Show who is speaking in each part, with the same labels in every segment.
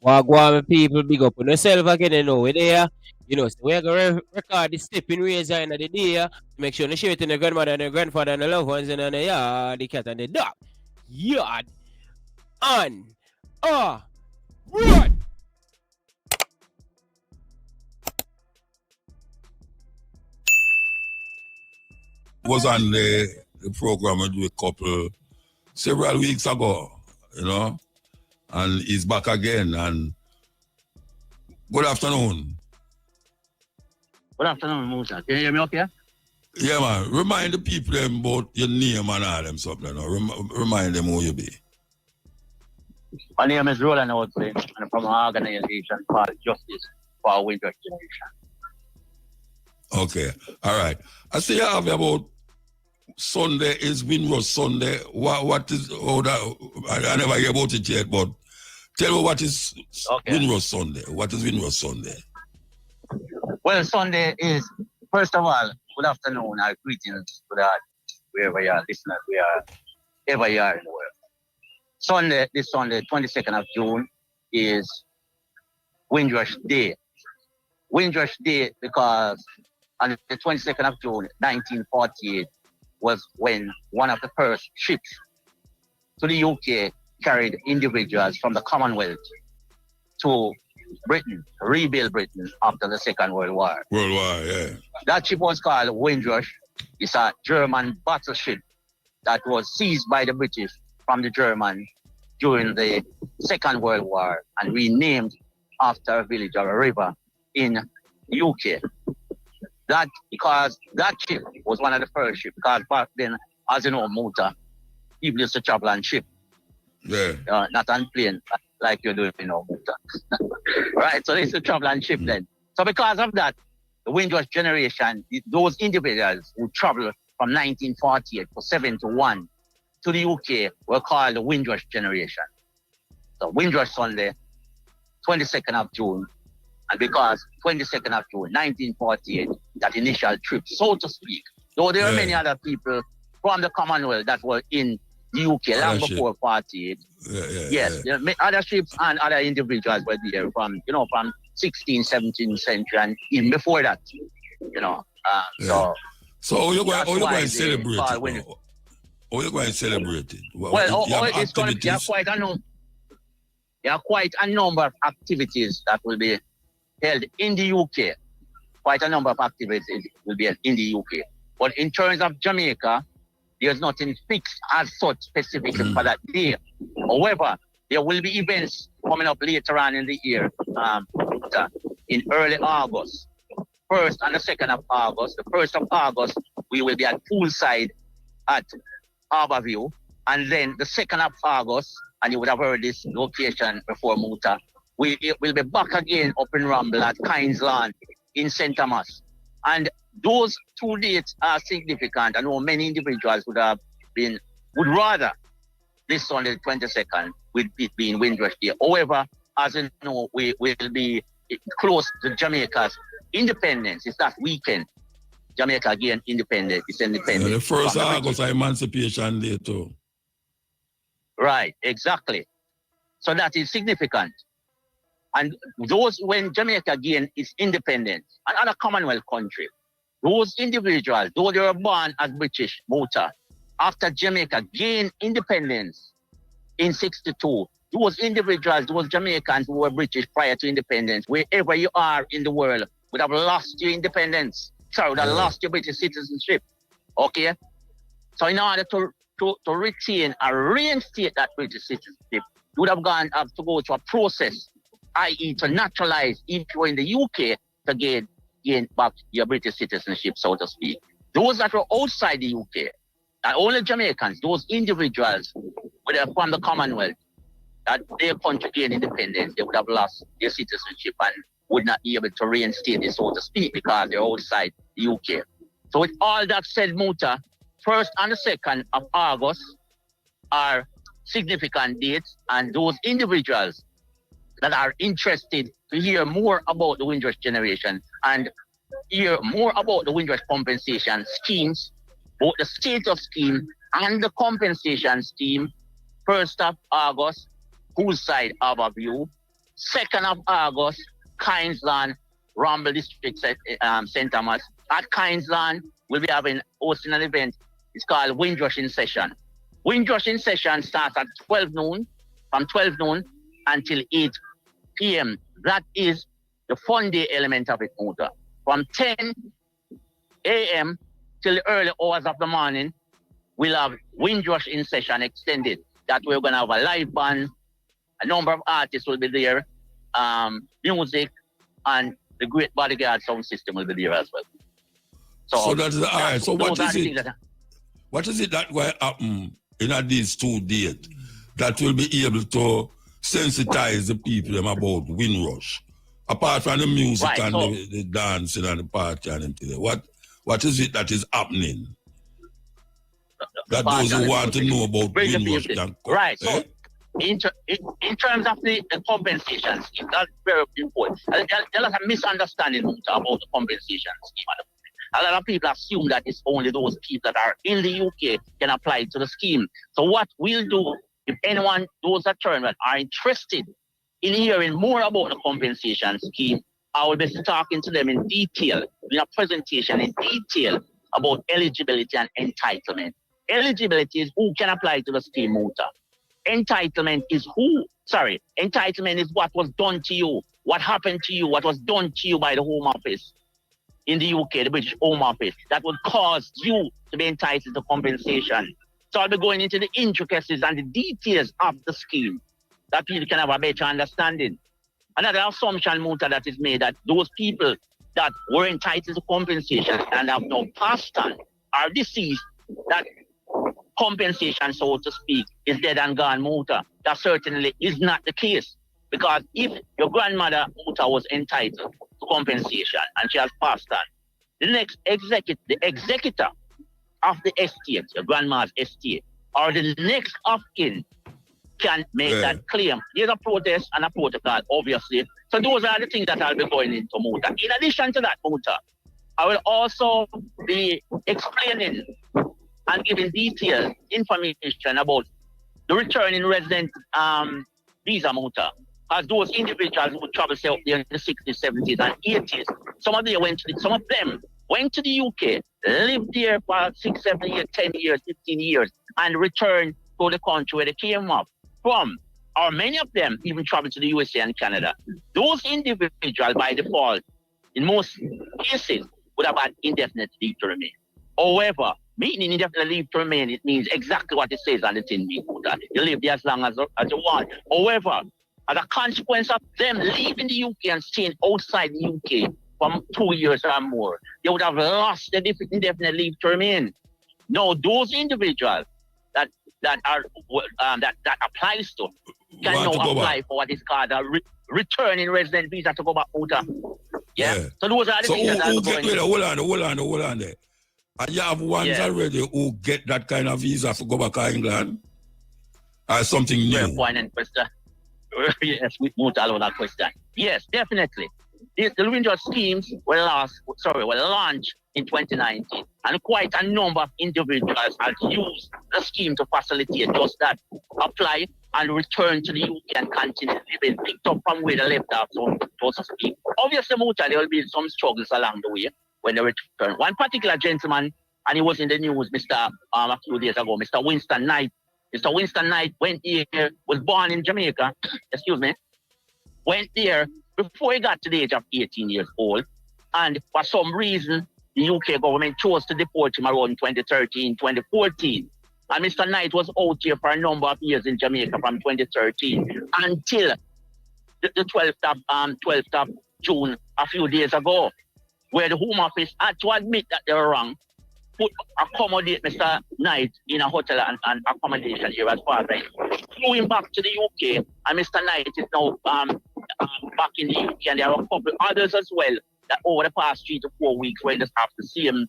Speaker 1: Wagwan people big up on yourself again, we're there. So we're gonna record the stepping razor in the day. Make sure you share it to the grandmother and the grandfather and the loved ones and the yard, the cat and the dog. Yard on run.
Speaker 2: Was on the program with a couple several weeks ago, and he's back again. And good afternoon.
Speaker 3: Good afternoon, Musa. Can you hear me okay?
Speaker 2: Yeah, man. Remind the people about your name and all them something. Remind them who you be.
Speaker 3: My name is Roland Outley, and I'm from an organization called Justice for Windrush Generation.
Speaker 2: Okay. All right. I see you have about Sunday is Windrush Sunday. What is that? I never hear about it yet, but tell me what is Windrush Sunday. What is Windrush Sunday?
Speaker 3: Well, Sunday is, first of all, good afternoon, our greetings to that, wherever you are, listeners, wherever you are in the world. This Sunday, 22nd of June, is Windrush Day. Windrush Day because on the 22nd of June, 1948, was when one of the first ships to the UK carried individuals from the Commonwealth to Britain, rebuild Britain after the Second World War.
Speaker 2: Yeah.
Speaker 3: That ship was called Windrush. It's a German battleship that was seized by the British from the Germans during the Second World War and renamed after a village or a river in the UK. That because that ship was one of the first ships, because back then, as you know, Muta, people used to travel on ship.
Speaker 2: Yeah.
Speaker 3: Not on plane like you're doing, Muta. Right, so they used to travel on ship then. So because of that, the Windrush generation, those individuals who traveled from 1948 to 71 to the UK were called the Windrush generation. So Windrush Sunday, 22nd of June, and because 22nd of June, 1948, that initial trip, so to speak, though there are many other people from the Commonwealth that were in the UK long before 48. Yes, other ships and other individuals were there from 16th, 17th century and even before that,
Speaker 2: So how you going to celebrate it? How you going to celebrate it?
Speaker 3: Well, it's going to be quite a number of activities that will be held in the UK. Quite a number of activities will be held in the UK. But in terms of Jamaica, there's nothing fixed as such specific for that day. However, there will be events coming up later on in the year, in early August. 1st and the 2nd of August. The 1st of August, we will be at poolside at Harborview. And then the 2nd of August, and you would have heard this location before, Muta, we will be back again up in Rumble at Kynes Lawn in St. Thomas. And those 2 dates are significant. I know many individuals would rather this Sunday, the 22nd, with it being Windrush Day. However, as you know, we will be close to Jamaica's independence. It's that weekend. Jamaica again independent. It's independent.
Speaker 2: The 1st of August, Emancipation Day too.
Speaker 3: Right, exactly. So that is significant. And those, when Jamaica gained its independence, and other Commonwealth country, those individuals, though they were born as British motor, after Jamaica gained independence in 62, those individuals, those Jamaicans who were British prior to independence, wherever you are in the world, would have lost your independence. Sorry, would have lost your British citizenship. Okay? So in order to retain or reinstate that British citizenship, you would have to go through a process, i.e. to naturalize if you were in the UK to gain back your British citizenship, so to speak. Those that were outside the UK, not only Jamaicans, those individuals from the Commonwealth, that their country gained independence, they would have lost their citizenship and would not be able to reinstate it, so to speak, because they're outside the UK. So with all that said, Muta, 1st and the 2nd of August are significant dates, and those individuals that are interested to hear more about the Windrush generation and hear more about the Windrush compensation schemes, both the status scheme and the compensation scheme, 1st of August, poolside Harborview, 2nd of August, Kynesland, Rumble District, St. Thomas. At Kynesland, we'll be hosting an event. It's called Windrush in Session. Windrush in Session starts at 12 noon, from 12 noon until 8 p.m. That is the fun day element of it, Muta. From 10 a.m. till the early hours of the morning, we'll have Windrush in Session extended. That we're going to have a live band, a number of artists will be there, music, and the Great Bodyguard sound system will be there as well.
Speaker 2: So that's all right. So what is it? What is it that will happen in these 2 days that will be able to sensitize the people about Windrush? Apart from the music
Speaker 3: right,
Speaker 2: and the dancing and the party and everything, what is it that is happening that those who want to know about Windrush can come?
Speaker 3: Right. So in terms of the compensation scheme, that's very important. There's a lot of misunderstanding about the compensation scheme. A lot of people assume that it's only those people that are in the UK can apply to the scheme. So what we'll do, if anyone, those that are interested in hearing more about the compensation scheme, I will be talking to them in detail, in a presentation in detail about eligibility and entitlement. Eligibility is who can apply to the scheme, Muta. Entitlement is entitlement is what was done to you, what happened to you, what was done to you by the Home Office in the UK, the British Home Office, that would cause you to be entitled to compensation. So I'll be going into the intricacies and the details of the scheme that people can have a better understanding. Another assumption, Muta, that is made that those people that were entitled to compensation and have now passed on are deceased, that compensation, so to speak, is dead and gone, Muta. That certainly is not the case. Because if your grandmother, Muta, was entitled to compensation and she has passed on, the next the executor of the estate, your grandma's estate, or the next of kin can make that claim. There's a protest and a protocol, obviously. So those are the things that I'll be going into, Muta. In addition to that, Muta, I will also be explaining and giving detailed information about the returning resident visa, Muta. As those individuals who travel say up there in the 60s, 70s, and 80s, some of them went to the UK, lived there for 6, 7 years, 10 years, 15 years, and returned to the country where they came up from. Or many of them even traveled to the USA and Canada. Those individuals, by default, in most cases, would have had indefinite leave to remain. However, meaning indefinite leave to remain, it means exactly what it says on the tin. You live there as long as you want. However, as a consequence of them leaving the UK and staying outside the UK for 2 years or more, they would have lost the indefinite leave to remain. Now, those individuals that applies to can now apply for what is called a returning resident visa to go back out. Yeah. So those are the things that are going on.
Speaker 2: Hold on there. And you have ones already who get that kind of visa to go back to England? Or something new?
Speaker 3: Very poignant question. Yes, we moved all over that question. Yes, definitely. The Windrush schemes were launched in 2019, and quite a number of individuals have used the scheme to facilitate just that, apply and return to the UK and continue living, picked up from where they left off, so to speak. Obviously, there will be some struggles along the way when they return. One particular gentleman, and he was in the news, a few days ago, Mr. Winston Knight. Mr. Winston Knight went there, was born in Jamaica, went there before he got to the age of 18 years old. And for some reason, the UK government chose to deport him around 2013, 2014. And Mr. Knight was out here for a number of years in Jamaica from 2013 until the 12th of June, a few days ago, where the Home Office had to admit that they were wrong, accommodate Mr. Knight in a hotel and accommodation here as far as flew him back to the UK, and Mr. Knight is now back in the UK, and there are a couple others as well that over the past 3 to 4 weeks where they have the same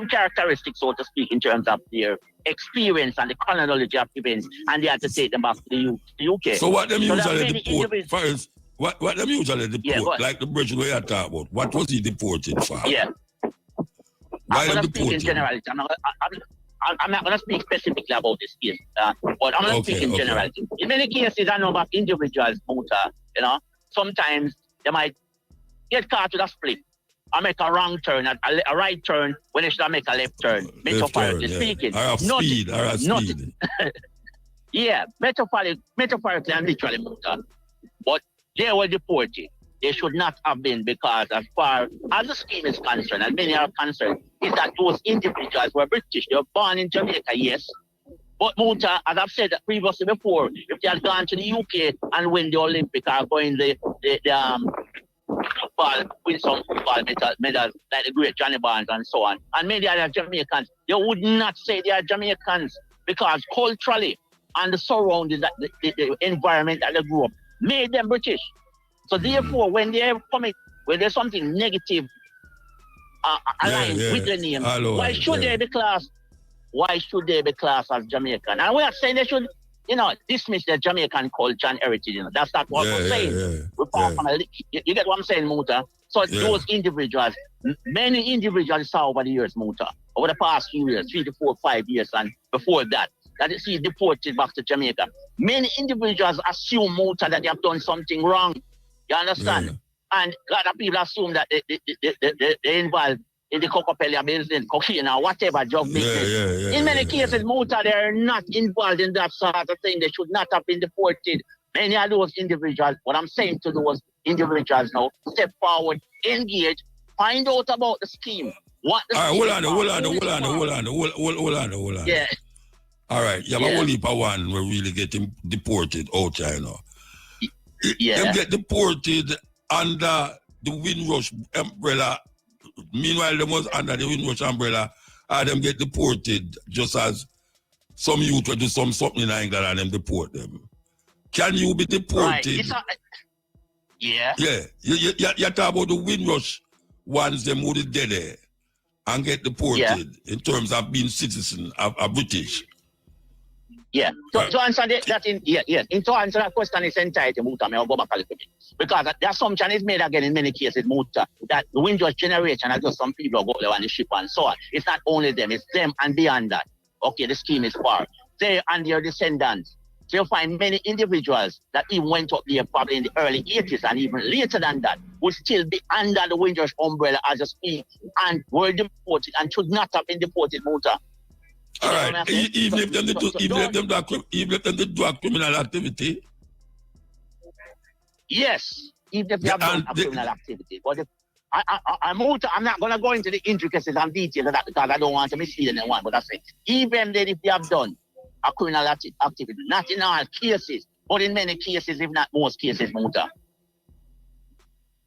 Speaker 3: characteristics, so to speak, in terms of their experience and the chronology of events, and they had to take them back to the UK.
Speaker 2: So what them usually deport first? What them usually deport? Like the bridge we are talking about. What was he deported for?
Speaker 3: Yeah.
Speaker 2: Why
Speaker 3: I'm
Speaker 2: them deported?
Speaker 3: in generality. I'm not going to speak specifically about this case, but I'm going to speak in general. In many cases, I know about individuals, sometimes they might get caught with a split or make a wrong turn, a right turn when they should make a left turn. Metaphorically speaking.
Speaker 2: Or have speed.
Speaker 3: Yeah, metaphorically and literally, but they were deported. They should not have been, because as far as the scheme is concerned, and many are concerned, is that those individuals were British. They were born in Jamaica, yes. But Muta, as I've said previously before, if they had gone to the UK and win the Olympic or going win some football medals like the great Johnny Barnes and so on, and many other Jamaicans, they would not say they are Jamaicans, because culturally and the surroundings, the environment that they grew up, made them British. So therefore, when there's something negative aligned with the name, why should they be classed? Why should they be classed as Jamaican? And we are saying they should, dismiss their Jamaican culture and heritage. That's not what we're saying. You get what I'm saying, Muta? So those individuals, many individuals saw over the years, Muta, over the past few years, 3 to 4, 5 years, and before that is deported back to Jamaica. Many individuals assume, Muta, that they have done something wrong. You understand? Yeah. And a lot of people assume that they're involved in the cocaine business, cocaine or whatever drug business. In many cases, Muta, they're not involved in that sort of thing. They should not have been deported. Many of those individuals, what I'm saying to those individuals now, step forward, engage, find out about the scheme. What the scheme
Speaker 2: hold on.
Speaker 3: Yeah.
Speaker 2: All right. Yeah, but only for one we're really getting deported out China.
Speaker 3: Yeah.
Speaker 2: Them get deported under the Windrush umbrella. Meanwhile, them was under the Windrush umbrella, and them get deported just as some youth will do something in England and them deport them. Can you be deported?
Speaker 3: Yeah.
Speaker 2: Yeah. You talk about the Windrush ones, them who is dead there and get deported in terms of being citizen of British.
Speaker 3: Yeah. To answer that, to answer that question is entirety, Muta, I'll go back a little bit. Because the assumption is made again in many cases, Muta, that the Windrush generation are just some people who go there on the ship and so on. It's not only them, it's them and beyond that. Okay, the scheme is far. They and their descendants. So you'll find many individuals that even went up there probably in the early 80s and even later than that would still be under the Windrush umbrella as a scheme and were deported and should not have been deported, Muta.
Speaker 2: All right. Even if them do a criminal activity.
Speaker 3: Yes, even if they have done a criminal activity. But I'm not going to go into the intricacies and details of that because I don't want to mislead anyone. But I say, even if they have done a criminal activity, not in all cases, but in many cases, if not most cases, Muta.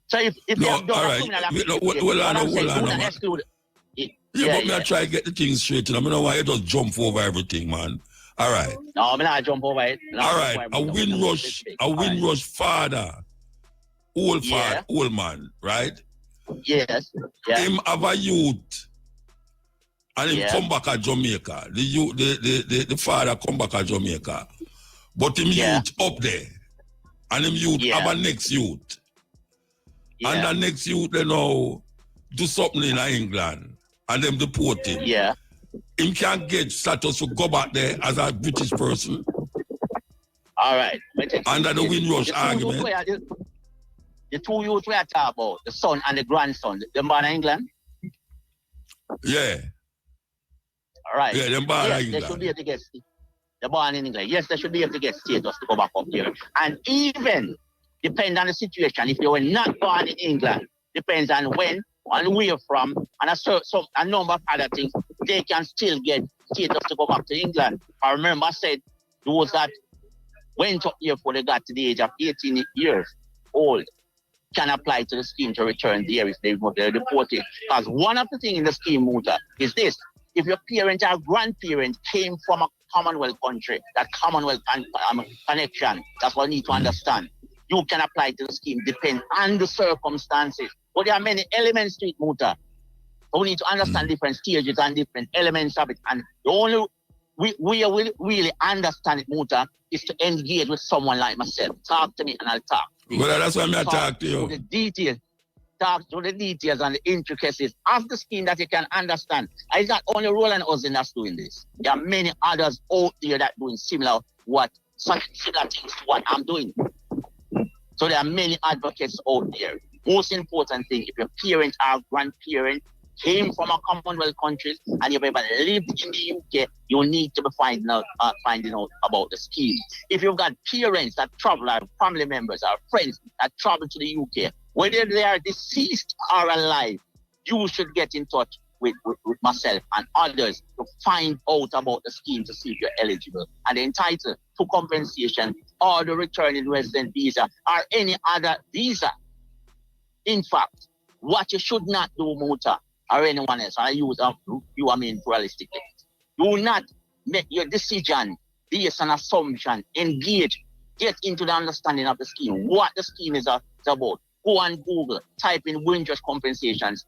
Speaker 3: So if they have done a criminal activity,
Speaker 2: but me I try to get the things straight. I don't know why you just jump over everything, man. All right.
Speaker 3: No, I'm not jump over it.
Speaker 2: All right. A Windrush father, old man, right?
Speaker 3: Yes. Yeah.
Speaker 2: Him have a youth, and him come back at Jamaica. The father come back at Jamaica, but him youth up there, and him youth have a next youth, and the next youth they know do something in England. And them deport him.
Speaker 3: Yeah.
Speaker 2: Him can't get status to go back there as a British person.
Speaker 3: All right.
Speaker 2: Under the Windrush argument.
Speaker 3: The two youths we are talking about, the son and the grandson, them born in England?
Speaker 2: Yeah.
Speaker 3: All right.
Speaker 2: Yeah, them born in England.
Speaker 3: They should be able to get, they're born in England. Yes, they should be able to get status to go back up here. And even, depending on the situation, if you were not born in England, depends on when and where from, and a number of other things, they can still get status to go back to England. I remember I said those that went up here before they got to the age of 18 years old can apply to the scheme to return there if they're deported. Because one of the things in the scheme, Muta, is this: if your parent or grandparent came from a Commonwealth country, that Commonwealth connection, that's what you need to understand. You can apply to the scheme, depend on the circumstances. But there are many elements to it, Muta. So we need to understand different stages and different elements of it. And the only we will really understand it, Muta, is to engage with someone like myself. Talk to me and I'll talk.
Speaker 2: Well, that's why I'm talk to you.
Speaker 3: The details. talk to the details and the intricacies of the scheme that you can understand. And it's not only Roland Ozin that's doing this. There are many others out there that doing similar things to what I'm doing. So there are many advocates out there. Most important thing, if your parent or grandparent came from a Commonwealth country and you've ever lived in the UK, you need to be finding out about the scheme. If you've got parents that travel, or family members, or friends that travel to the UK, whether they are deceased or alive, you should get in touch with myself and others to find out about the scheme to see if you're eligible and entitled to compensation or the returning resident visa or any other visa. In fact, what you should not do, Muta, or anyone else, I use pluralistically, do not make your decision based on assumption, engage, get into the understanding of the scheme, what the scheme is about. Go on Google, type in Windrush compensations,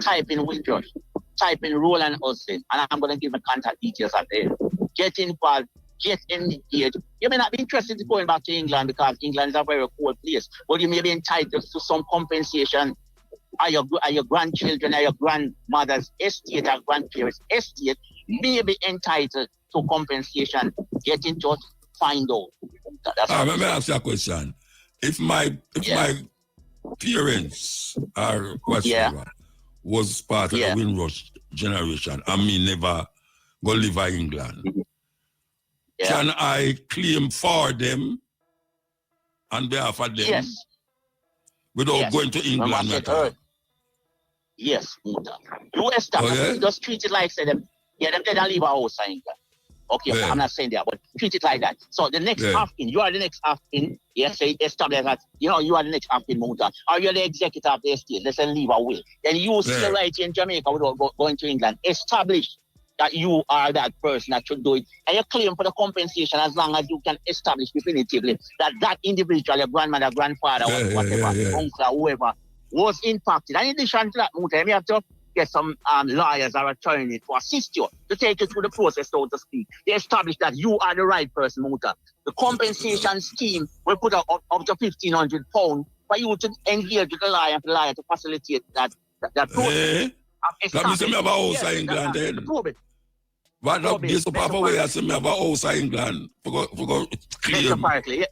Speaker 3: type in Windrush, type in Roland Ozin, and I'm going to give my contact details out there. Get involved, get engaged. You may not be interested in going back to England because England is a very cold place, but you may be entitled to some compensation. Are your grandchildren, or your grandmother's estate, or grandparents' estate may be entitled to compensation. Get in touch, find out.
Speaker 2: Let me ask you a question. If my parents are whatsoever was part of the Windrush generation and me never go live in England, can I claim for them on behalf of them without going to England at all?
Speaker 3: Yes, Muta. You establish, just treat it like say them can leave a house in England. Okay, I'm not saying that, but treat it like that. So the next Afghan, you are the next Afghan, say establish that, you are the next Afghan Muta, or you're the executive of the estate, let's say leave a will. Then you still right in Jamaica without going to England. Establish that you are that person that should do it. And you claim for the compensation as long as you can establish definitively that individual, your grandmother, grandfather, whatever, uncle, or whoever, was impacted. And in addition to that, Muta, you may have to get some lawyers or attorneys to assist you, to take you through the process, so to speak. They establish that you are the right person, Muta. The compensation scheme will put up to £1,500 for you to engage with the lawyer, for the lawyer to facilitate that process.
Speaker 2: Let me say me have a house in England then. What this Papa way I say me have a house in England for go claim.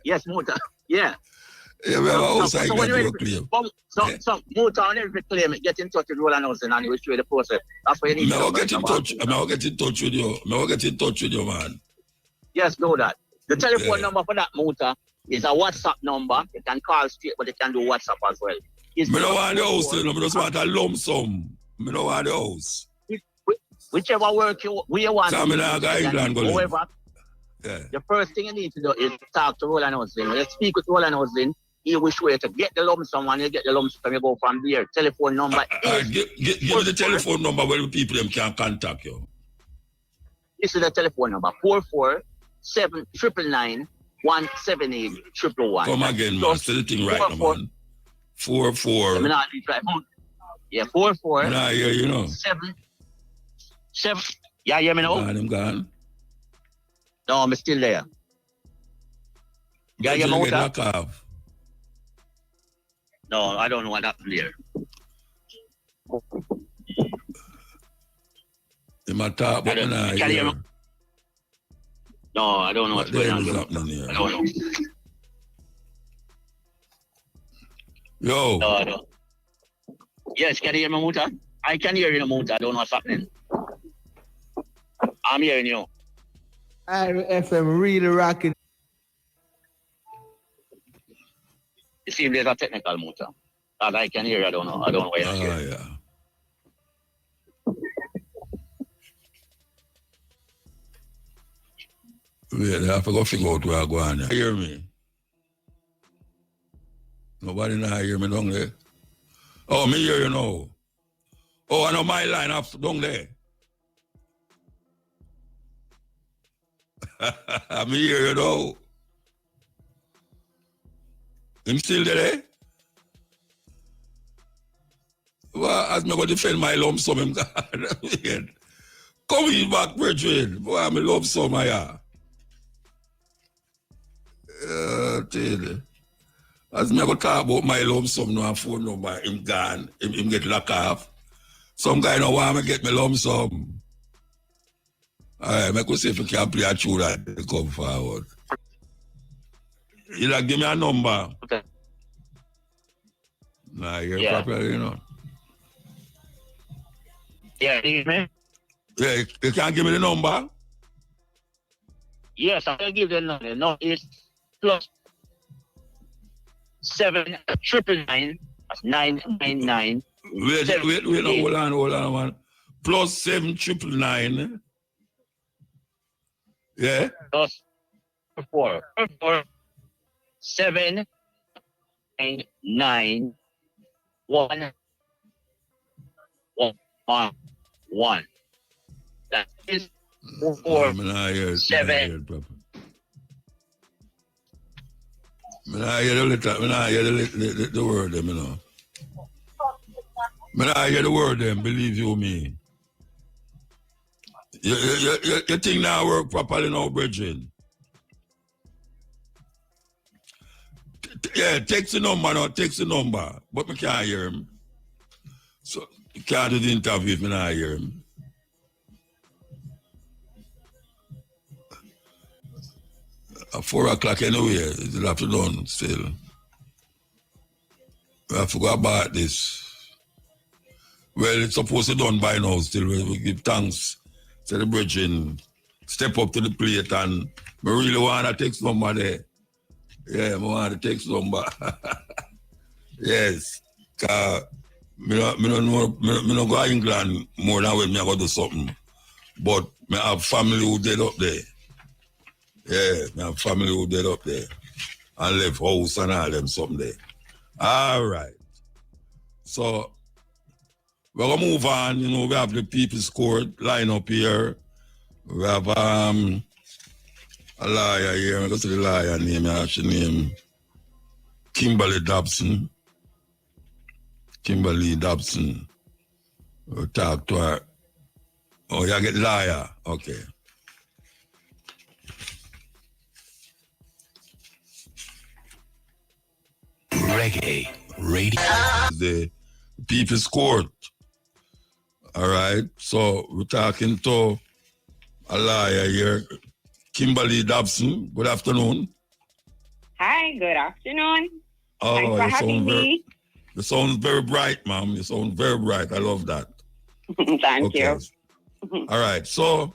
Speaker 3: Yes, Muta. Yeah.
Speaker 2: Yeah, we have a house in England for claim.
Speaker 3: So Muta, on every claim, get in touch with Roland Ozin and we'll show you the process. That's what you need.
Speaker 2: I'll get in touch with you. I'll get in touch with you, man.
Speaker 3: Yes, do that. The telephone number for that Muta is a WhatsApp number. You can call straight, but you can do WhatsApp as well.
Speaker 2: I don't want the house, I just want a lump sum. I don't want the house.
Speaker 3: Whichever work we want.
Speaker 2: So I'm in England.
Speaker 3: However, the first thing you need to do is talk to Roland Ozin. Let's speak with Roland Ozin. He will show you to get the lump sum, and you get the lump sum, you go from there. Telephone number is...
Speaker 2: Give me the telephone number where the people them can contact you.
Speaker 3: This is the telephone number, 447-999-178-111.
Speaker 2: Come again, man. Say the thing right now, man. 44...
Speaker 3: Let me not be right. Yeah, 44...
Speaker 2: Nah, yeah, you know.
Speaker 3: 7... Yeah, you hear me now?
Speaker 2: I'm gone.
Speaker 3: No, I'm still there. Yeah, you hear me? No, I don't know what happened there.
Speaker 2: In my top, but
Speaker 3: no, I don't know what's going on. I don't know.
Speaker 2: Yo.
Speaker 3: No, I don't. Yes, can you hear me, Muta? I can hear you, Muta. I don't know what's happening. I'm hearing you.
Speaker 4: FM really rocking.
Speaker 3: You see if there's a technical Muta. That I can hear you, I don't know why you're here.
Speaker 2: Yeah. Wait, I have to go figure out where I go on. Hear me? Nobody now hear me down there. Oh, me hear you now. Oh, I know my line up down there. Me hear you now. Him still there? Well, as me go defend my lump sum, him come in back, brethren. Boy, I'm a lump sum, yeah. As me go talk about my lump sum, no phone number, him gone, him get locked off. Some guy no want me get me lump sum. Alright, I could see if you can play a tune that they come forward. You like give me a number.
Speaker 3: Okay.
Speaker 2: Nah, you're
Speaker 3: Yeah.
Speaker 2: properly, you know.
Speaker 3: Yeah, you hear me?
Speaker 2: Yeah, you can't give me the number.
Speaker 3: Yes, I can give the number. No, it's plus 79999.
Speaker 2: Wait, no, hold on, man. Plus 799. Yeah?
Speaker 3: Plus 4 7 9 1 1 1. That is 4 7.
Speaker 2: I hear the word them, you know. I hear the word them, believe you me. You think now work properly now, brethren? Yeah, text the number now, text the number. But I can't hear him. So you can't do the interview if I not hear him. At 4 o'clock anyway, it'll have to done still. We have to go about this. Well, it's supposed to done by now still. We give thanks to the brethren. Step up to the plate and I really want a text number there. Yeah, I want a text number. Yes. Cause me no go to England more than when I go do something. But I have family who dead up there. Yeah, I have family who dead up there. And left house and all them something there. All right. So we're gonna move on. You know, we have the People's Court line up here. We have a lawyer here. I go to the lawyer name. I actually name Kimberly Dobson. Kimberly Dobson. We'll talk to her. Oh, you get lawyer. Okay.
Speaker 5: Reggae Radio.
Speaker 2: The People's Court. All right. So we're talking to a lawyer here, Kimberly Dobson. Good afternoon.
Speaker 6: Hi, good afternoon.
Speaker 2: Oh,
Speaker 6: Thanks for having me.
Speaker 2: You sound very bright, ma'am. You sound very bright. I love that.
Speaker 6: Thank you.
Speaker 2: All right. So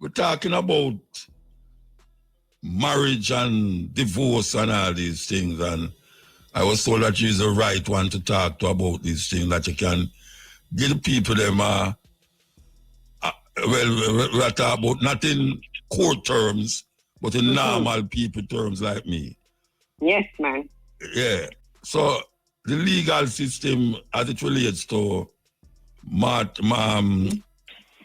Speaker 2: we're talking about marriage and divorce and all these things. And I was told that you're the right one to talk to about these things, that you can give the people them, well, we're talking about not in court terms, but in normal people terms like me.
Speaker 6: Yes, man.
Speaker 2: Yeah. So the legal system as it relates to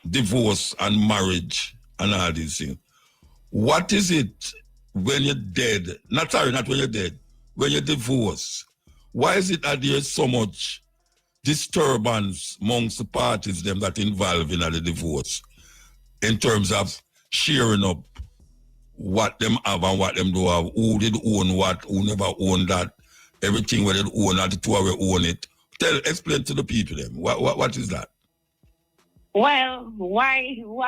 Speaker 2: divorce and marriage and all these things. What is it when you're dead? Not when you're dead. When you're divorced, why is it that there's so much disturbance amongst the parties them that involved in the divorce in terms of sharing up what them have and what them do have, who did own what, who never owned that, everything where they own and the two where own it. Explain to the people them. What is that?
Speaker 6: Well, why you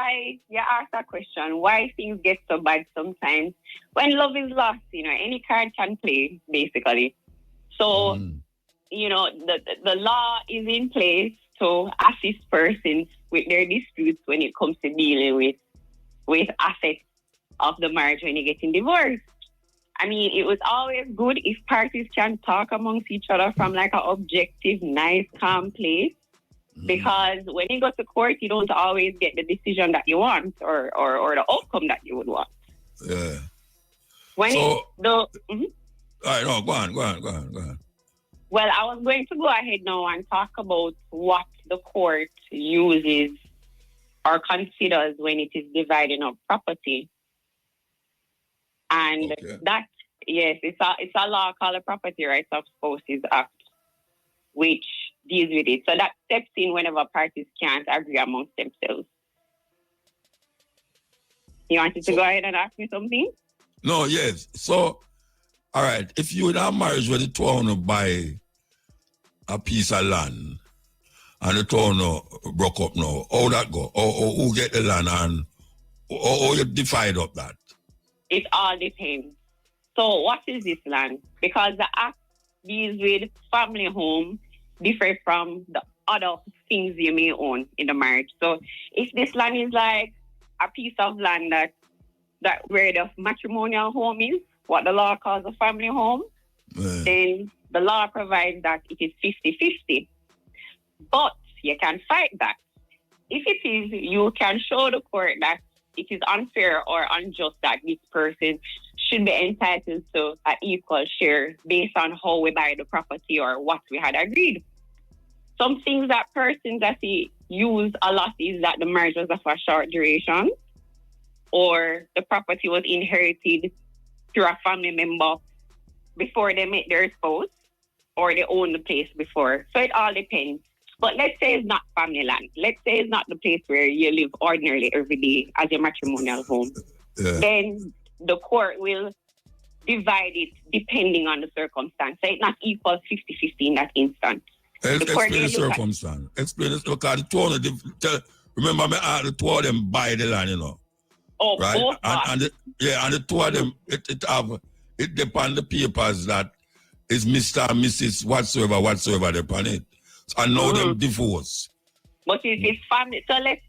Speaker 6: ask that question? Why things get so bad sometimes? When love is lost, any card can play, basically. So, the law is in place to assist persons with their disputes when it comes to dealing with assets of the marriage when you're getting divorced. I mean, it was always good if parties can talk amongst each other from like an objective, nice, calm place. Because when you go to court, you don't always get the decision that you want or the outcome that you would want.
Speaker 2: Yeah.
Speaker 6: All
Speaker 2: right, no, go on.
Speaker 6: Well, I was going to go ahead now and talk about what the court uses or considers when it is dividing up property. And that, yes, it's a law called the Property Rights of Spouses Act, which deals with it. So that steps in whenever parties can't agree amongst themselves. You wanted to go ahead and ask me something?
Speaker 2: No, yes. So All right, if you in a marriage where the two want to buy a piece of land and the two broke up now, how that go? Or who get the land and how you divide up that?
Speaker 6: It all depends. So what is this land? Because the act deals with family home different from the other things you may own in the marriage. So if this land is like a piece of land that where the matrimonial home is, what the law calls a family home, then the law provides that it is 50-50. But you can fight that. If it is, you can show the court that it is unfair or unjust that this person should be entitled to an equal share based on how we buy the property or what we had agreed. Some things that persons that use a lot is that the marriage was of a short duration, or the property was inherited through a family member before they met their spouse, or they owned the place before. So it all depends. But let's say it's not family land. Let's say it's not the place where you live ordinarily every day as your matrimonial home.
Speaker 2: Yeah.
Speaker 6: Then the court will divide it depending on the circumstance. So it's not equal 50-50 in that instance.
Speaker 2: Explain the circumstance. Explain this because the two of them, remember me the two of them buy the land, you know.
Speaker 6: Oh,
Speaker 2: right?
Speaker 6: both
Speaker 2: And the two of them it depends the papers that is Mr. and Mrs. whatsoever depend it. And now them divorce.
Speaker 6: But if it's family, so let's...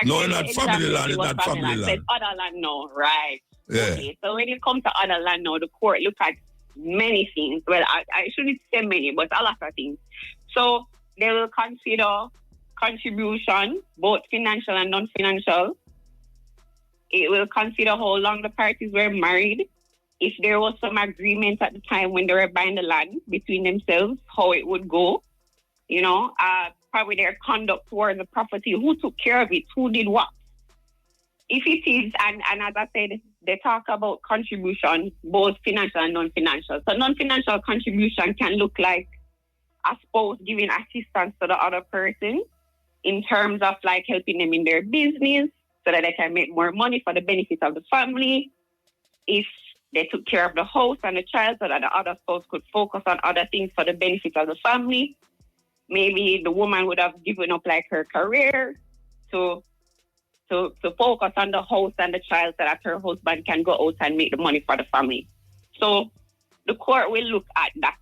Speaker 2: No, it's not family land, it's not family land.
Speaker 6: It's other land now, right?
Speaker 2: Yeah.
Speaker 6: Okay, so when it comes to other land now, the court look at many things. Well, I shouldn't say many, but a lot of things. So they will consider contribution, both financial and non-financial. It will consider how long the parties were married, if there was some agreement at the time when they were buying the land between themselves, how it would go. You know, probably their conduct towards the property, who took care of it, who did what. If it is, and as I said, they talk about contribution, both financial and non-financial. So non-financial contribution can look like a spouse giving assistance to the other person in terms of like helping them in their business so that they can make more money for the benefit of the family. If they took care of the house and the child so that the other spouse could focus on other things for the benefit of the family. Maybe the woman would have given up like her career to focus on the house and the child so that her husband can go out and make the money for the family. So the court will look at that.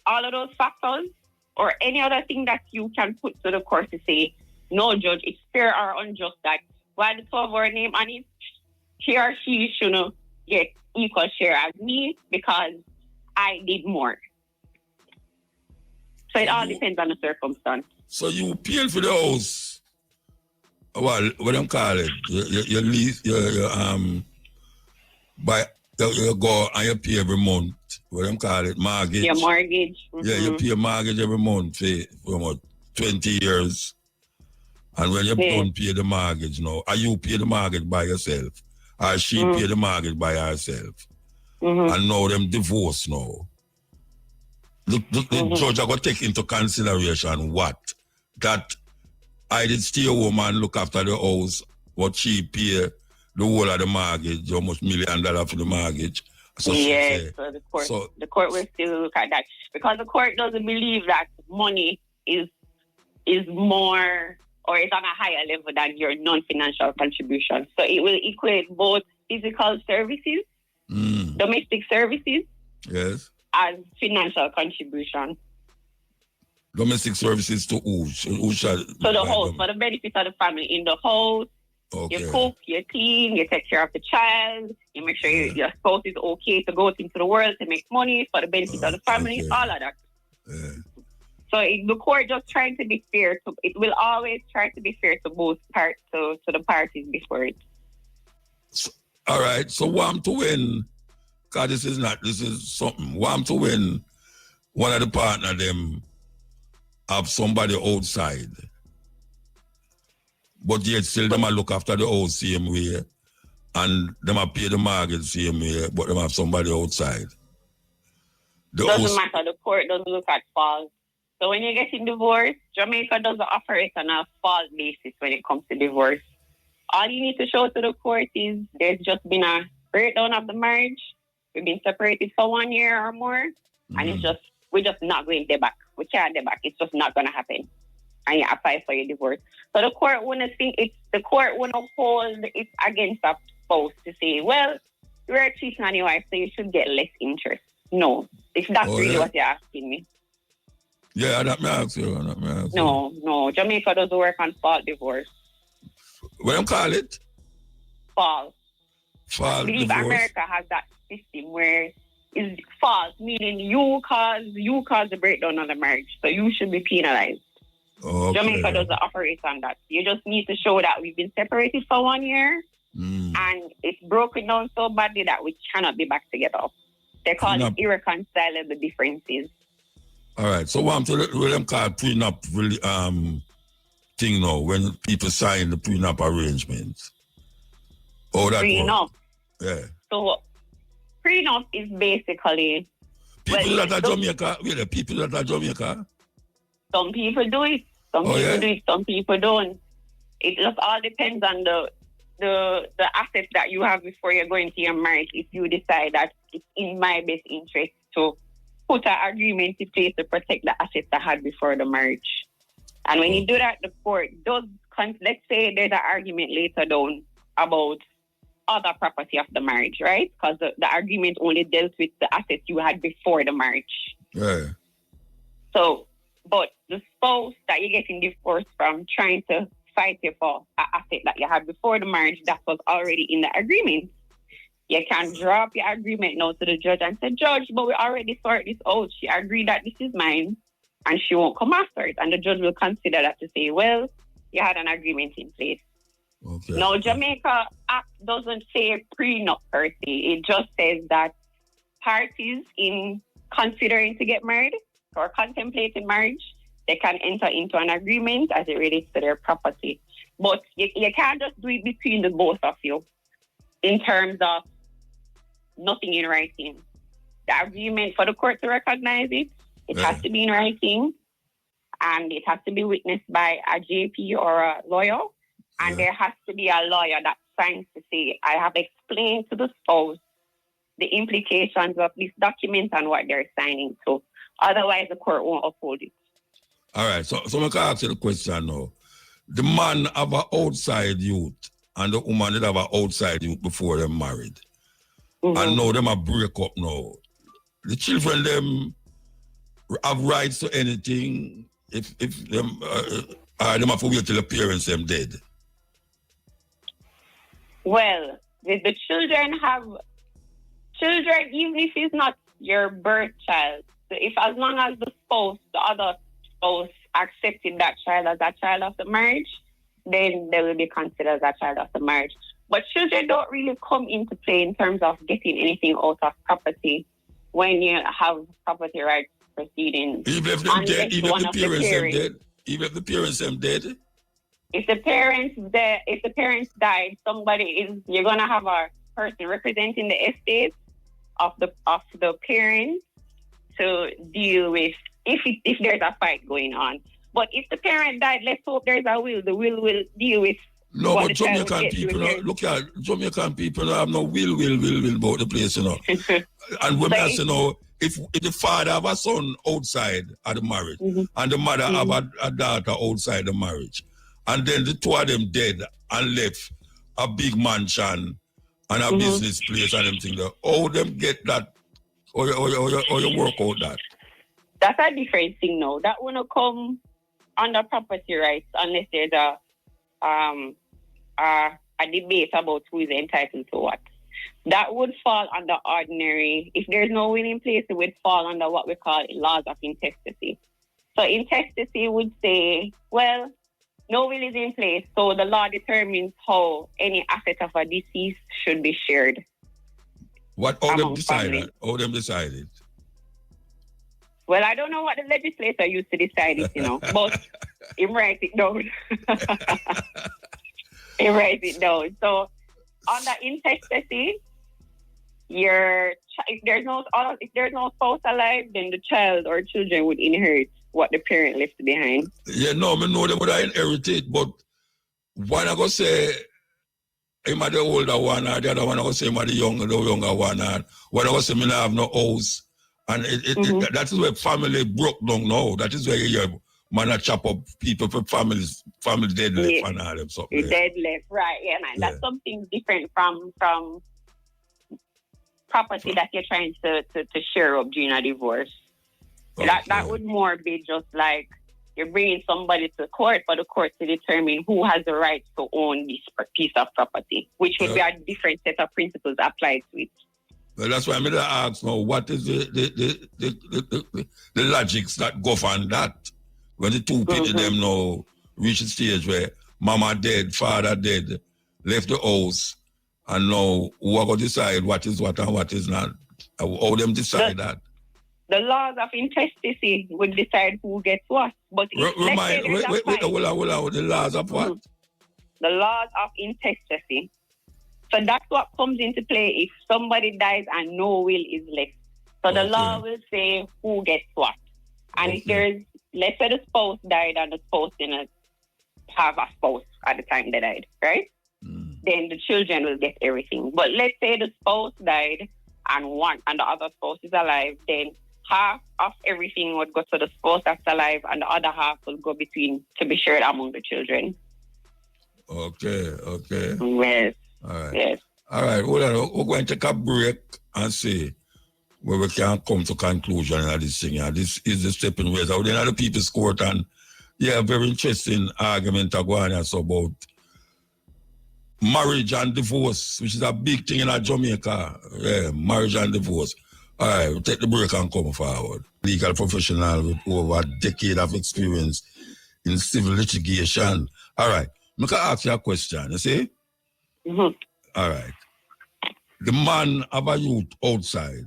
Speaker 6: All of those factors or any other thing that you can put to the court to say, no, judge, it's fair or unjust that while the two of our name on it, he or she shouldn't get equal share as me because I did more. So it all depends on the circumstance.
Speaker 2: So you pay for the house. Well, what them call it? You lease, you go and you pay every month. What them call it? Mortgage.
Speaker 6: Your mortgage. Mm-hmm.
Speaker 2: Yeah, you pay a mortgage every month for about 20 years. And when you don't pay the mortgage now, are you pay the mortgage by yourself? Or she pay the mortgage by herself? And now them divorce now. The judge are going to take into consideration what? That I did stay home and look after the house, what she pay the whole of the mortgage, almost $1 million for the mortgage. So
Speaker 6: yes, so the court will still look at that. Because the court doesn't believe that money is more or is on a higher level than your non-financial contribution. So it will equate both physical services, domestic services,
Speaker 2: yes,
Speaker 6: as financial contribution.
Speaker 2: Domestic services to who? Who shall?
Speaker 6: So the house, for the benefit of the family. In the house, you cook, you clean, you take care of the child, you make sure your spouse is okay to go into the world to make money for the benefit of the family, all of that. So the court just trying to be fair. It will always try to be fair to both parts, to the parties before it.
Speaker 2: So, all right. So want to win, because this is something. Want to win, one of the partner them have somebody outside. But yet still them look after the house same way. And them pay the mortgage same way, but them have somebody outside.
Speaker 6: Doesn't matter. The court doesn't look at fault. So when you're getting divorced, Jamaica doesn't operate on a fault basis when it comes to divorce. All you need to show to the court is there's just been a breakdown of the marriage we've been separated for 1 year or more, and we're just not going there back. We can't there back. It's just not going to happen. And you apply for your divorce. So the court wouldn't hold it against a spouse to say, well, you're cheating on your wife, so you should get less interest. No, if that's really what you're asking me.
Speaker 2: Yeah, that may ask you.
Speaker 6: No. Jamaica doesn't work on fault divorce.
Speaker 2: What do you call it?
Speaker 6: Fault.
Speaker 2: Fault
Speaker 6: I believe
Speaker 2: divorce.
Speaker 6: America has that system where it's fault, meaning you cause the breakdown of the marriage, so you should be penalized.
Speaker 2: Okay.
Speaker 6: Jamaica doesn't operate on that. You just need to show that we've been separated for 1 year and it's broken down so badly that we cannot be back together. They call it irreconcilable differences.
Speaker 2: All right. So what to them call prenup thing now when people sign the prenup arrangements? Oh, that
Speaker 6: prenup.
Speaker 2: Yeah.
Speaker 6: So prenup is basically
Speaker 2: people that are Jamaica. Really, people that are Jamaica.
Speaker 6: Some people do it. Some people do it. Some people don't. It just all depends on the assets that you have before you're going to your marriage. If you decide that it's in my best interest to put an agreement in place to protect the assets I had before the marriage. And when you do that, the court does, let's say there's an argument later down about other property of the marriage, right? Because the agreement only dealt with the assets you had before the marriage.
Speaker 2: Yeah.
Speaker 6: So, but the spouse that you're getting divorced from trying to fight you for an asset that you had before the marriage that was already in the agreement. You can drop your agreement now to the judge and say, Judge, but we already sorted this out. She agreed that this is mine and she won't come after it. And the judge will consider that to say, well, you had an agreement in place.
Speaker 2: Okay.
Speaker 6: Now, Jamaica Act doesn't say prenup per se. It just says that parties in considering to get married or contemplating marriage, they can enter into an agreement as it relates to their property. But you can't just do it between the both of you in terms of nothing in writing. The agreement for the court to recognize it, it has to be in writing and it has to be witnessed by a JP or a lawyer. And there has to be a lawyer that signs to say, I have explained to the spouse the implications of this document and what they're signing to. Otherwise, the court won't uphold it.
Speaker 2: All right. So I can ask you the question now. The man have an outside youth and the woman did have an outside youth before they're married. And now them a break up now. The children, them have rights to anything if them have to wait till the parents them dead.
Speaker 6: Well, the children have children, even if it's not your birth child. So if as long as the other spouse accepted that child as a child of the marriage, then they will be considered as a child of the marriage. But children don't really come into play in terms of getting anything out of property when you have property rights proceedings.
Speaker 2: Even if them dead, even if the parents them dead, even if the parents them dead.
Speaker 6: If the parents died, you're gonna have a person representing the estate of the parents to deal with if there's a fight going on. But if the parent died, let's hope there's a will. The will deal with.
Speaker 2: No, but Jamaican people, look at Jamaican people have no will about the place, you know. And when I say, if the father have a son outside of the marriage and the mother have a daughter outside the marriage, and then the two of them dead and left a big mansion and a business place and them things, how them get that, or you work out that?
Speaker 6: That's a different thing now. That won't come under property rights unless there's a debate about who is entitled to what. That would fall under ordinary. If there's no will in place, it would fall under what we call laws of intestacy. So intestacy would say, well, no will is in place, so the law determines how any asset of a deceased should be shared.
Speaker 2: How them decided?
Speaker 6: Well, I don't know what the legislator used to decide it, but him write it down. He write it down. So, under intestacy, if there's no spouse alive, then the child or children would inherit what the parent left behind.
Speaker 2: Yeah, no, I know them would inherit it, but why not go say him are the older one, or the other one I was say him are the younger one, and one I was say me not have no house. And that is where family broke down now. That is where you hear man a chop up people for family dead left and all them something.
Speaker 6: Dead left, right, yeah, man. That's something different from property that you're trying to share up during a divorce. Okay. That would more be just like you're bringing somebody to court for the court to determine who has the right to own this piece of property, which would be a different set of principles applied to it.
Speaker 2: Well, that's why I'm going to ask now, what is the logics that govern that? When the two people them now reach a stage where mama dead, father dead, left the house, and now who are going to decide what is what and what is not? How them decide that? The
Speaker 6: laws of intestacy would decide who gets what. But
Speaker 2: wait, the laws of what?
Speaker 6: The laws of intestacy. So that's what comes into play if somebody dies and no will is left. So the law will say who gets what. And if there's, let's say the spouse died and the spouse didn't have a spouse at the time they died, right? Then the children will get everything. But let's say the spouse died and the other spouse is alive, then half of everything would go to the spouse that's alive and the other half will go to be shared among the children.
Speaker 2: Okay.
Speaker 6: Yes.
Speaker 2: All right.
Speaker 6: Yes.
Speaker 2: All right. Hold on. We're going to take a break and see where we can come to conclusion of this thing. This is the stepping ways. Out in the People's Court, and very interesting argument going on about marriage and divorce, which is a big thing in Jamaica. Yeah, marriage and divorce. All right, we'll take the break and come forward. Legal professional with over a decade of experience in civil litigation. All right, I can ask you a question, you see?
Speaker 6: Mm-hmm.
Speaker 2: All right. The man have a youth outside,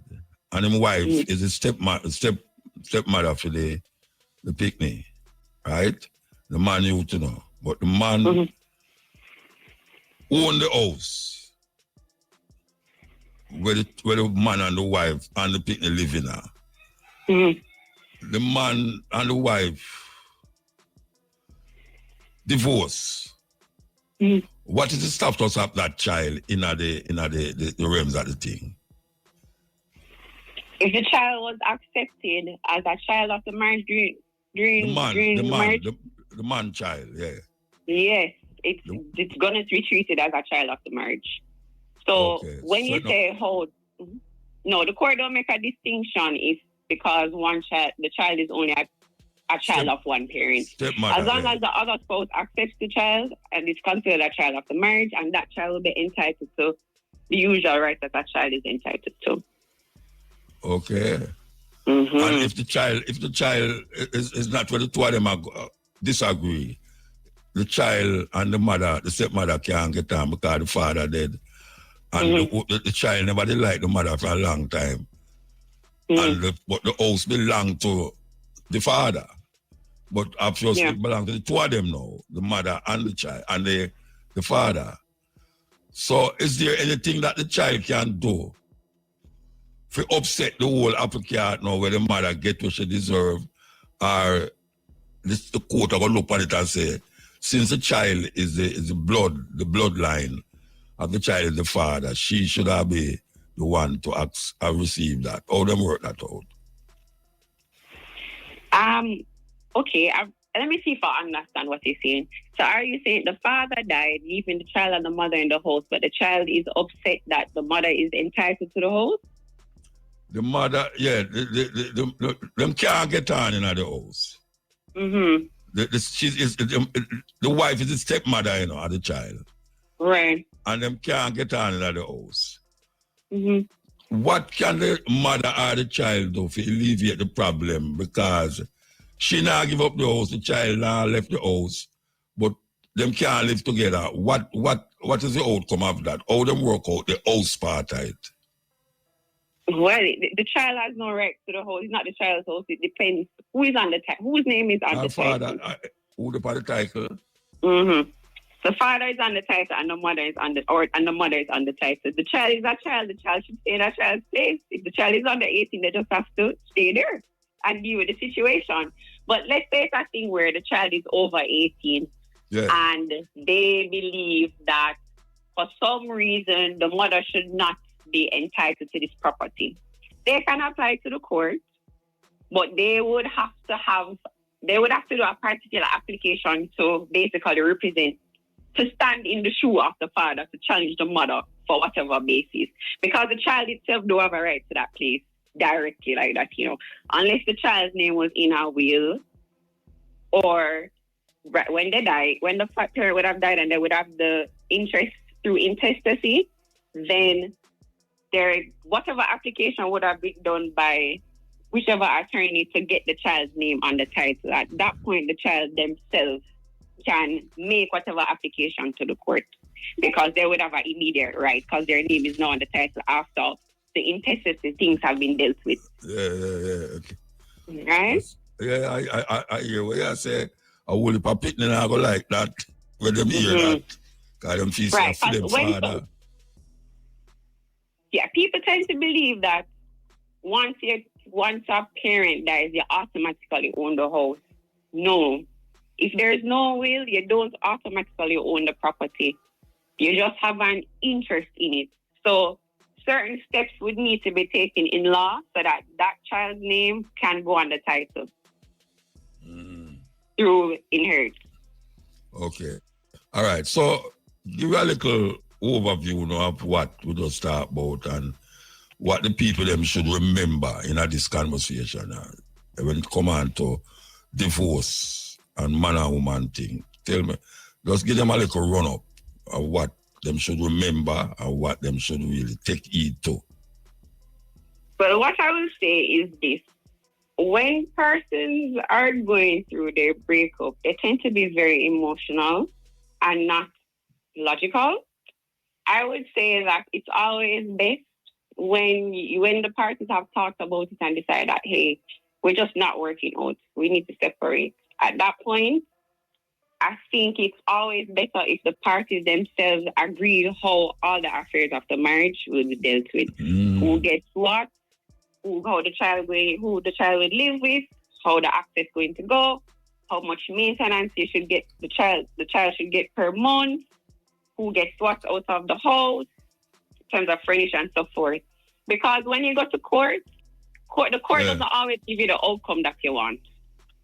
Speaker 2: and his wife is a stepmother for the picnic, right? The man youth, but the man own the house where the man and the wife and the picnic live in. The man and the wife divorce. What is the status of that child in the realms of the thing?
Speaker 6: If the child was accepted as a child of the marriage during marriage,
Speaker 2: the man child,
Speaker 6: yes, it's gonna be treated as a child of the marriage. So when you say hold, no, the court don't make a distinction if because the child is only a child of one parent. As long as the other spouse accepts the child and is considered a child of the marriage, and that child will be entitled to the usual rights that that child is entitled to.
Speaker 2: Okay. And if the child is not where the two of them disagree, the child and the stepmother can't get on because the father dead. And the child never did like the mother for a long time. But the house belonged to the father. But obviously it belongs to the two of them now, the mother and the child and the father. So is there anything that the child can do to upset the whole apple cart now where the mother get what she deserve, or the court are going to look at it and say, since the child is the bloodline of the child is the father, she should have been the one to receive that. How them work that out?
Speaker 6: Okay, let me see if I understand what you're saying. So are you saying the father died, leaving the child and the mother in the house, but the child is upset that the mother is entitled to the house?
Speaker 2: The mother, them can't get on in the house. The wife is the stepmother, of the child.
Speaker 6: Right.
Speaker 2: And them can't get on in the house. What can the mother or the child do to alleviate the problem? Because she now give up the house, the child now left the house, but them can't live together. What is the outcome of that? How them work out the house part of it?
Speaker 6: Well, the child has no right to the house. It's not the child's house. It depends who is on the title. Whose name is on the title?
Speaker 2: Who the title?
Speaker 6: The father is on the title and the mother is on the title. The child is a child. The child should stay in a child's place. If the child is under 18, they just have to stay there and deal with the situation. But let's say it's a thing where the child is over 18 and they believe that for some reason the mother should not be entitled to this property. They can apply to the court, but they would have to do a particular application to basically to stand in the shoe of the father to challenge the mother for whatever basis. Because the child itself don't have a right to that place directly like that, unless the child's name was in a will, or when they die, when the parent would have died and they would have the interest through intestacy, then whatever application would have been done by whichever attorney to get the child's name on the title. At that point, the child themselves can make whatever application to the court, because they would have an immediate right, because their name is now on the title after the intestacy things have been dealt with.
Speaker 2: Yeah. Okay.
Speaker 6: Right?
Speaker 2: Yeah, I hear what you say. I will if a picnic I go like that when them hear that. Because them feel
Speaker 6: Right.
Speaker 2: for them father.
Speaker 6: Yeah, people tend to believe that once a parent dies, you automatically own the house. No. If there is no will, you don't automatically own the property. You just have an interest in it. So certain steps would need to be taken in law so that child's name can go on the title through inheritance.
Speaker 2: Okay. All right. So give a little overview of what we just talked about and what the people them should remember in this conversation when it come on to divorce and man and woman thing. Tell me, just give them a little run up of what them should remember and what them should really take heed to.
Speaker 6: Well, what I will say is this. When persons are going through their breakup, they tend to be very emotional and not logical. I would say that it's always best when the parties have talked about it and decide that, hey, we're just not working out. We need to separate. At that point, I think it's always better if the parties themselves agree how all the affairs of the marriage will be dealt with. Who gets what, who the child will live with, how the access going to go, how much maintenance you should get the child should get per month, who gets what out of the house, in terms of furniture and so forth. Because when you go to court the court doesn't always give you the outcome that you want.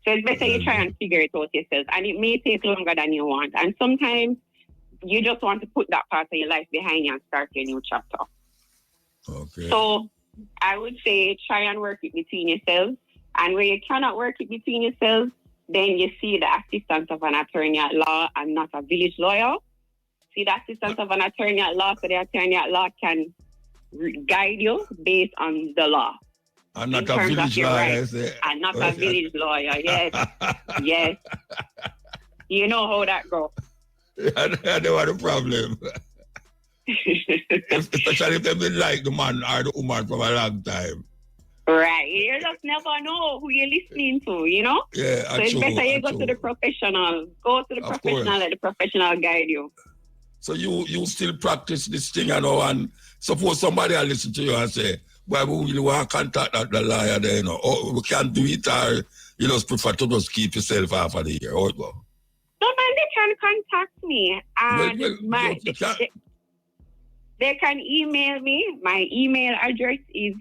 Speaker 6: So it's better you try and figure it out yourself. And it may take longer than you want. And sometimes you just want to put that part of your life behind you and start a new chapter.
Speaker 2: Okay.
Speaker 6: So I would say try and work it between yourselves. And where you cannot work it between yourselves, then you see the assistance of an attorney at law and not a village lawyer. See the assistance of an attorney at law, so the attorney at law can guide you based on the law.
Speaker 2: And not a village lawyer,
Speaker 6: and not a village lawyer, yes. Yes. You know how that goes.
Speaker 2: I know what the problem. Especially if they've been like the man or the woman from a long time.
Speaker 6: Right. You just never know who you're listening to,
Speaker 2: Yeah,
Speaker 6: so it's better you go to the professional. Go to the professional, let the professional guide you.
Speaker 2: So you still practice this thing, and suppose somebody will listen to you and say, well, we really want to contact the lawyer there, or we can't do it, or you just prefer to just keep yourself off of the year. How it go?
Speaker 6: No, man, they can contact me. And they can email me. My email address is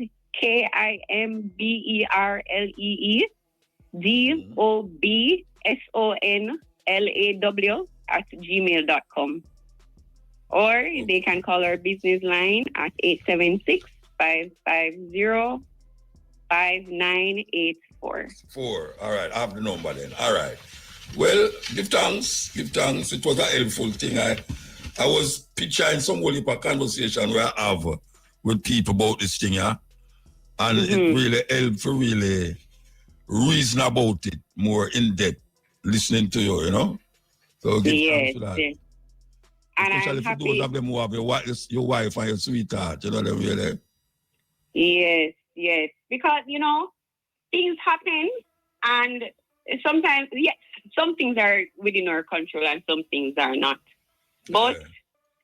Speaker 6: KIMBERLEEDOBSONLAW@gmail.com. Or they can call our business line at 876-550-5984.
Speaker 2: All right, I have the number then. All right. Well, give thanks. It was a helpful thing. I was picturing some whole heap of conversation where I have with people about this thing, and it really helped to really reason about it more in depth, listening to you, So give thanks for that. Yes.
Speaker 6: And
Speaker 2: especially
Speaker 6: I'm
Speaker 2: for
Speaker 6: happy.
Speaker 2: those of them who have your wife and your sweetheart, them really.
Speaker 6: Yes. Because, things happen, and sometimes, some things are within our control and some things are not. But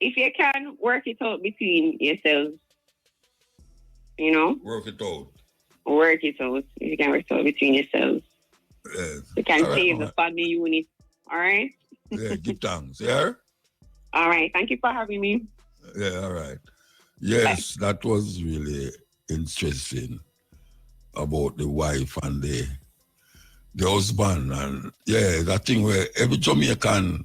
Speaker 6: if you can work it out between yourselves,
Speaker 2: Work it out.
Speaker 6: Work it out. If you can work it out between yourselves, you can save the family unit. All right?
Speaker 2: Yeah, give thanks. Yeah?
Speaker 6: All right. Thank you for having me.
Speaker 2: Yeah, all right. Yes, that was really interesting about the wife and the husband. And yeah, that thing where every Jamaican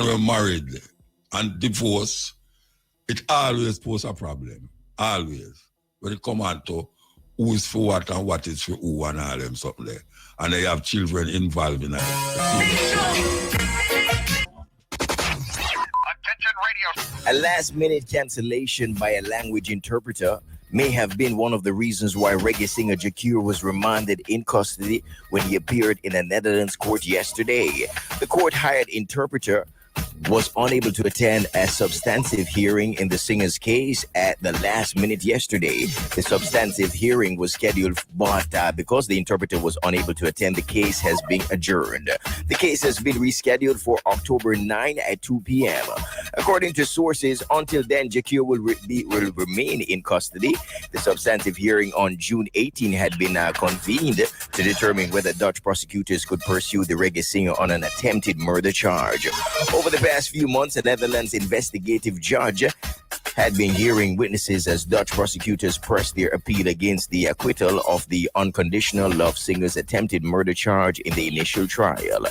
Speaker 2: were married and divorced, it always poses a problem. Always. When it comes on to who is for what and what is for who and all them something there. And they have children involved in it.
Speaker 7: A last-minute cancellation by a language interpreter may have been one of the reasons why reggae singer Jakir was remanded in custody when he appeared in a Netherlands court yesterday. The court-hired interpreter was unable to attend a substantive hearing in the singer's case at the last minute yesterday. The substantive hearing was scheduled, but because the interpreter was unable to attend, the case has been adjourned. The case has been rescheduled for October 9 at 2 p.m. According to sources, until then, Jakir will remain in custody. The substantive hearing on June 18 had been convened to determine whether Dutch prosecutors could pursue the reggae singer on an attempted murder charge. Over the past few months, a Netherlands investigative judge had been hearing witnesses as Dutch prosecutors pressed their appeal against the acquittal of the unconditional love singer's attempted murder charge in the initial trial.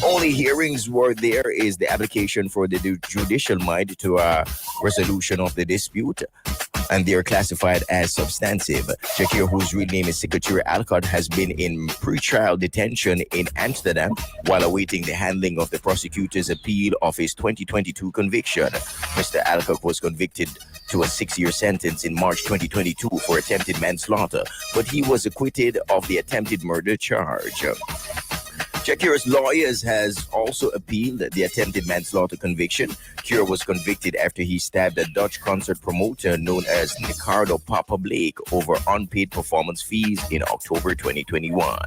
Speaker 7: Only hearings were there is the application for the judicial mind to a resolution of the dispute, and they are classified as substantive. Jakir, whose real name is Secretary Alcott, has been in pre-trial detention in Amsterdam while awaiting the handling of the prosecutor's appeal of his 2022 conviction. Mr. Alcott was convicted to a 6-year sentence in March 2022 for attempted manslaughter, but he was acquitted of the attempted murder charge. Jakir's lawyers has also appealed the attempted manslaughter conviction. Cure was convicted after he stabbed a Dutch concert promoter known as Ricardo Papa Blake over unpaid performance fees in October 2021.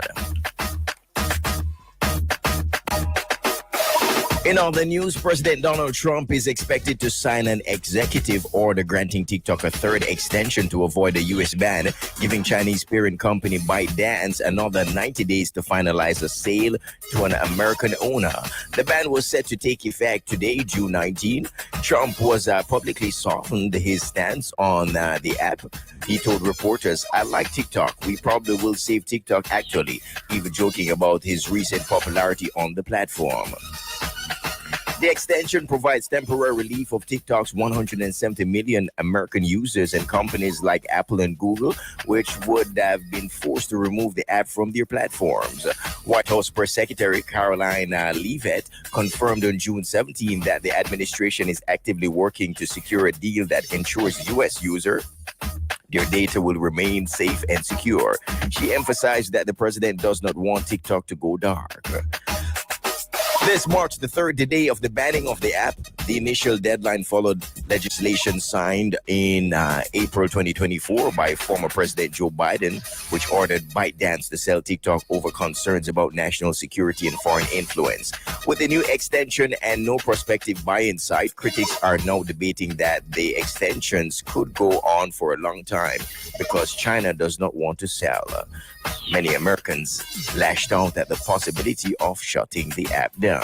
Speaker 7: In other news, President Donald Trump is expected to sign an executive order granting TikTok a third extension to avoid a U.S. ban, giving Chinese parent company ByteDance another 90 days to finalize a sale to an American owner. The ban was set to take effect today, June 19. Trump was publicly softened his stance on the app. He told reporters, "I like TikTok. We probably will save TikTok actually," even joking about his recent popularity on the platform. The extension provides temporary relief of TikTok's 170 million American users and companies like Apple and Google, which would have been forced to remove the app from their platforms. White House Press Secretary Caroline Leavitt confirmed on June 17 that the administration is actively working to secure a deal that ensures U.S. users their data will remain safe and secure. She emphasized that the president does not want TikTok to go dark. This marks the third day of the banning of the app. The initial deadline followed legislation signed in April 2024 by former President Joe Biden, which ordered ByteDance to sell TikTok over concerns about national security and foreign influence. With the new extension and no prospective buy in sight, critics are now debating that the extensions could go on for a long time because China does not want to sell. Many Americans lashed out at the possibility of shutting the app down.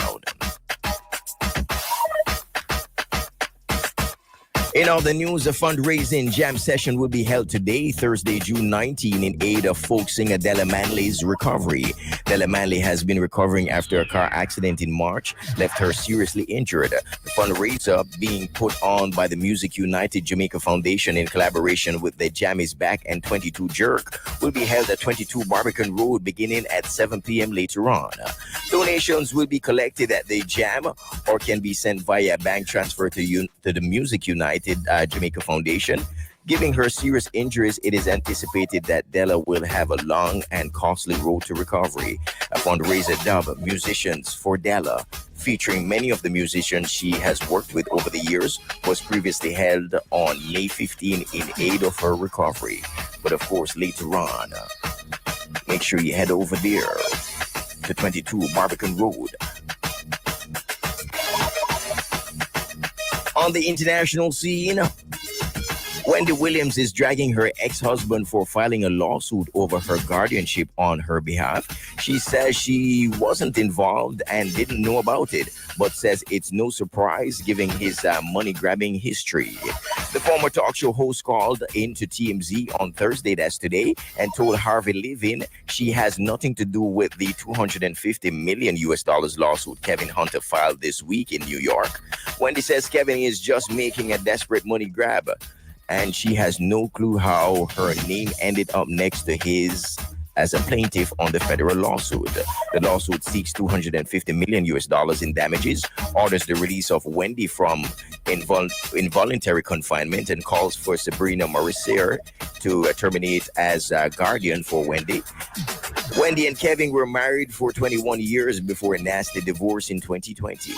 Speaker 7: In other news, a fundraising jam session will be held today, Thursday, June 19, in aid of folk singer Della Manley's recovery. Della Manley has been recovering after a car accident in March left her seriously injured. The fundraiser, being put on by the Music United Jamaica Foundation in collaboration with the Jam Is Back and 22 Jerk, will be held at 22 Barbican Road beginning at 7 p.m. later on. Donations will be collected at the Jam or can be sent via bank transfer to the Music United Jamaica Foundation. Given her serious injuries, it is anticipated that Della will have a long and costly road to recovery. A fundraiser dubbed Musicians for Della, featuring many of the musicians she has worked with over the years, was previously held on May 15 in aid of her recovery. But of course, later on, make sure you head over there to 22 Barbican Road. On the international scene, Wendy Williams is dragging her ex-husband for filing a lawsuit over her guardianship on her behalf. She says she wasn't involved and didn't know about it, but says it's no surprise given his money-grabbing history. The former talk show host called into TMZ on Thursday, that's today, and told Harvey Levin she has nothing to do with the $250 million lawsuit Kevin Hunter filed this week in New York. Wendy says Kevin is just making a desperate money grab, and she has no clue how her name ended up next to his as a plaintiff on the federal lawsuit. The lawsuit seeks $250 million in damages, orders the release of Wendy from involuntary confinement, and calls for Sabrina Morrissey to terminate as guardian for Wendy. Wendy and Kevin were married for 21 years before a nasty divorce in 2020.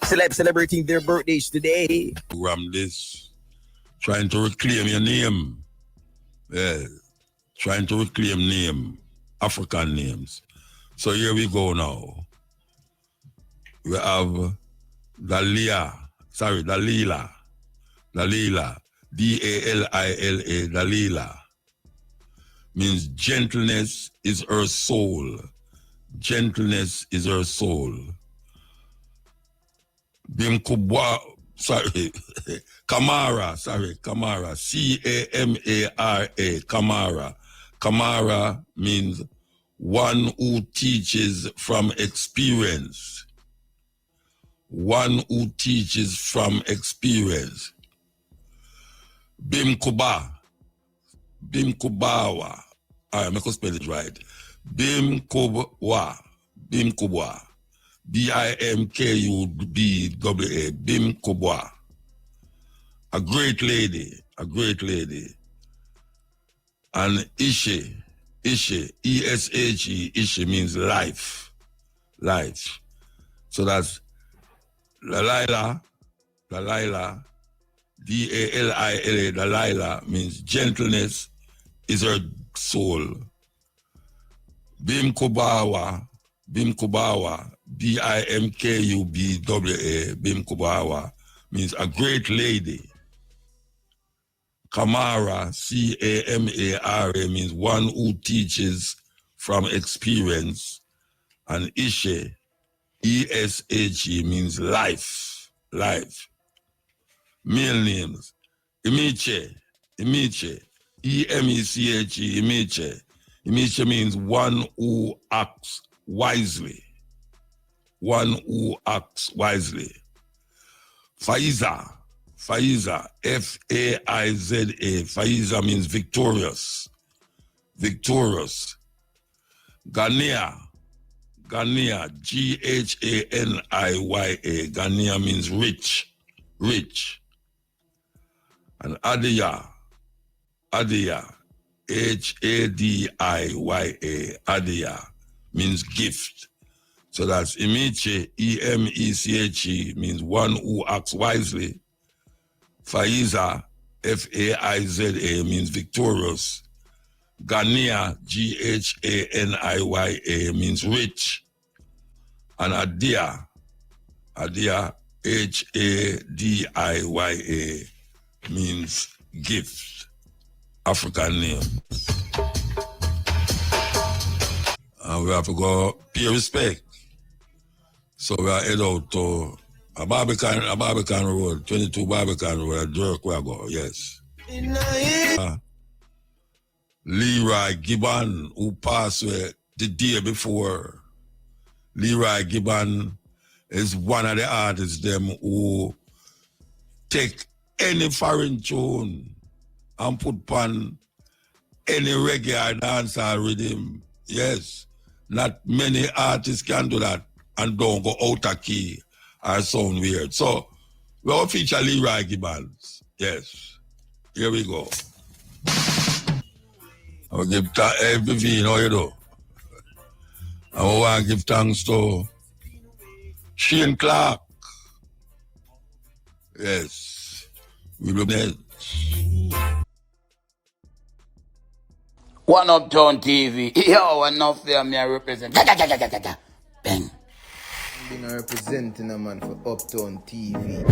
Speaker 7: Celebs celebrating their birthdays today.
Speaker 2: This, trying to reclaim your name. Yeah, trying to reclaim name, African names. So here we go now. We have Dalila, Dalila, Dalila, Dalila, means gentleness is her soul. Gentleness is her soul. Bimkubwa, Kamara, C-A-M-A-R-A, Kamara. Kamara means one who teaches from experience. One who teaches from experience. Bimkubawa. All right, I'm going to spell it right. Bimkubwa. B-I-M-K-U-B-W-A. Bimkubawa. A great lady. And Ishe, E-S-H-E, Ishe means life. So that's Dalila, D-A-L-I-L-A, Dalila means gentleness is her soul. Bimkubawa, B-I-M-K-U-B-W-A, Bimkubawa means a great lady. Kamara, C-A-M-A-R-A, means one who teaches from experience. And Ishe, E-S-H-E, means life. Male names. Imiche, E-M-E-C-H-E, Imiche. Imiche means one who acts wisely. Faiza, F-A-I-Z-A. Faiza means victorious. Ghanaiya, G-H-A-N-I-Y-A. Ghanaiya means rich. And Adiya, H-A-D-I-Y-A. Adiya means gift. So that's Imiche, E-M-E-C-H-E, means one who acts wisely. Faiza, F-A-I-Z-A, means victorious. Ghanaiya, G-H-A-N-I-Y-A, means rich. And Adiya, H-A-D-I-Y-A, means gift. African name. And we have to go pay respect. So we are head out to a Barbican Road, 22 Barbican Road, Dirk Wago, yes. Leroy Gibbon, who passed away the day before. Leroy Gibbon is one of the artists them who take any foreign tune and put on any reggae or dancehall rhythm. Yes, not many artists can do that and don't go out of key or sound weird. So we'll feature Leroy Gibbons. Yes, here we go. I'll give everything, you know. I want to give thanks to Shane Clark. Yes, we will be
Speaker 8: One Uptown TV. Yo, enough there, me I represent. Bang.
Speaker 4: Being representing a man for Uptown TV.